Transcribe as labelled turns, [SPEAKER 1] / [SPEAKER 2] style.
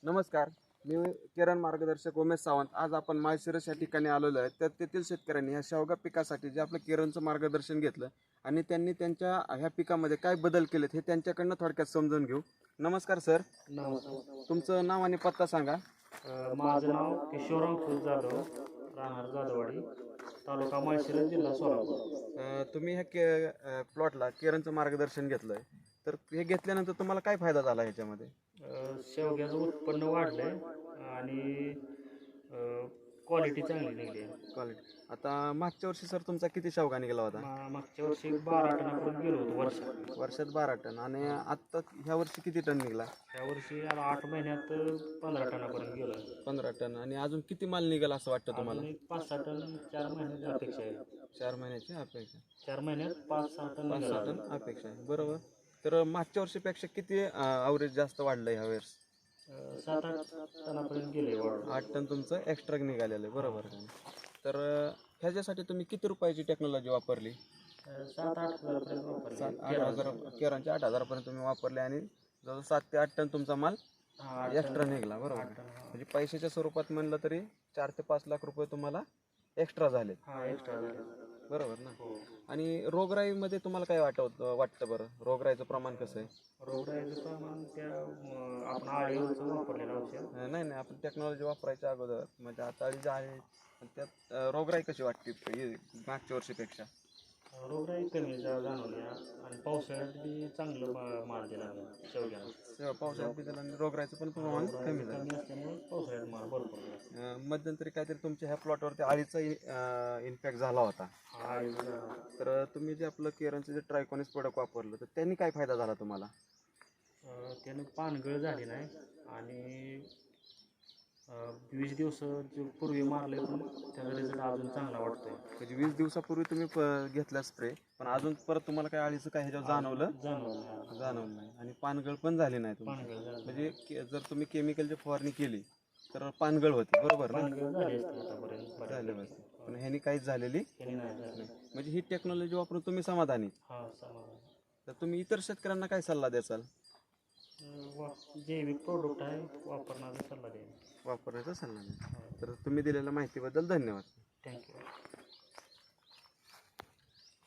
[SPEAKER 1] नमस्कार, मी किरण मार्गदर्शक उमेश सावंत. आज आपण माळशिरस या ठिकाणी आलेलो आहे. तर तेथील शेतकऱ्यांनी ह्या शेवगा पिकासाठी जे आपलं किरणचं मार्गदर्शन घेतलं आणि त्यांनी त्यांच्या ह्या पिकामध्ये काय बदल केलेत हे त्यांच्याकडनं थोडक्यात समजून घेऊ. नमस्कार सर,
[SPEAKER 2] नमस्कार.
[SPEAKER 1] तुमचं नाव आणि पत्ता सांगा.
[SPEAKER 2] माझं नाव किशोराम फुल जाधव, राहणार जाधववाडी, तालुका माळशिरस, जिल्हा सोलापूर.
[SPEAKER 1] तुम्ही ह्या प्लॉटला किरणचं मार्गदर्शन घेतलं आहे, तर हे घेतल्यानंतर तुम्हाला काय फायदा झाला ह्याच्यामध्ये?
[SPEAKER 2] शेवग्याचं उत्पन्न वाढलंय आणि क्वालिटी चांगली निघली आहे.
[SPEAKER 1] क्वालिटी. आता मागच्या वर्षी सर तुमचा किती शेवगा निघाला होता?
[SPEAKER 2] मागच्या वर्षी 12 टनापर्यंत गेलो होतो वर्षात.
[SPEAKER 1] वर्षात 12 टन आणि आत्ता ह्या वर्षी किती टन निघाला?
[SPEAKER 2] या वर्षी 8 महिन्यात 15 टनापर्यंत गेलो.
[SPEAKER 1] 15 टन. आणि अजून किती माल निघाला असं वाटतं तुम्हाला?
[SPEAKER 2] 5-6 टन 4 महिन्याची अपेक्षा आहे.
[SPEAKER 1] 4 महिन्याची अपेक्षा.
[SPEAKER 2] 4 महिन्यात 5-6 टन
[SPEAKER 1] 5-6 टन अपेक्षा आहे, बरोबर. तर मागच्या वर्षीपेक्षा किती ॲव्हरेज जास्त वाढलं ह्या वेळेस?
[SPEAKER 2] 7-8 टनापर्यंत गेले.
[SPEAKER 1] 8 टन तुमचं एक्स्ट्रा निघालेलं आहे, बरोबर का? तर ह्याच्यासाठी तुम्ही किती रुपयाची टेक्नॉलॉजी वापरली?
[SPEAKER 2] 7-8 हजारपर्यंत वापरले.
[SPEAKER 1] 7-8 हजार, केरांचे 8 हजारपर्यंत तुम्ही वापरले आणि जवळ 7 ते 8 टन तुमचा माल एक्स्ट्रा निघाला, बरोबर. म्हणजे पैशाच्या स्वरूपात म्हणलं तरी 4 ते 5 लाख रुपये तुम्हाला एक्स्ट्रा झाले,
[SPEAKER 2] एक्स्ट्रा झाले.
[SPEAKER 1] बरोबर ना? आणि रोगराईमध्ये तुम्हाला काय वाटतं बरं? रोगराईचं प्रमाण कसं आहे?
[SPEAKER 2] रोगराईचं प्रमाण आपण आळीवरचं वापरलेलं औषध.
[SPEAKER 1] नाही नाही, आपण टेक्नॉलॉजी वापरायच्या अगोदर म्हणजे आता अळी जी आहे त्यात रोगराई कशी वाटते मागच्या वर्षीपेक्षा?
[SPEAKER 2] रोगराई कमी जाणवली आणि पावसाळ्यात बी चांगलं माल दिला शेवग्याला.
[SPEAKER 1] पावसाळ्यात बी त्याला रोगराईचं पण प्रमाण कमी झालं.
[SPEAKER 2] कमी असल्यामुळे पावसाळ्यात माल भरपूर दिला.
[SPEAKER 1] मध्यंतरी काहीतरी तुमच्या ह्या प्लॉटवरती अळीचा इन्फॅक्ट झाला होता. तर तुम्ही जे आपलं केरनचं जे ट्रायकोनिस प्रोडक्ट वापरलं तर त्यांनी काय फायदा झाला तुम्हाला?
[SPEAKER 2] त्यानं पानगळ झाली नाही आणि 20 दिवस पूर्वी मारले पण त्याचा रिझल्ट अजून चांगला वाटतोय.
[SPEAKER 1] म्हणजे 20 दिवसापूर्वी तुम्ही घेतला स्प्रे, पण अजून परत तुम्हाला काय अळीचं काय ह्याच्यावर जाणवलं नाही आणि पानगळ पण झाली नाही तुम्ही. म्हणजे जर तुम्ही केमिकलची फवारणी केली तर पानगळ होते, बरोबर ना? झाले बस, पण ह्यानी काहीच झालेली नाही. म्हणजे ही टेक्नॉलॉजी वापरून तुम्ही समाधानी? तर तुम्ही इतर शेतकऱ्यांना काय सल्ला द्याल?
[SPEAKER 2] जैविक प्रोडक्ट आहे, वापरण्याचा सल्ला द्यायचा.
[SPEAKER 1] वापरायचा सल्ला नाही. तर तुम्ही दिलेल्या माहितीबद्दल धन्यवाद.
[SPEAKER 2] थँक्यू.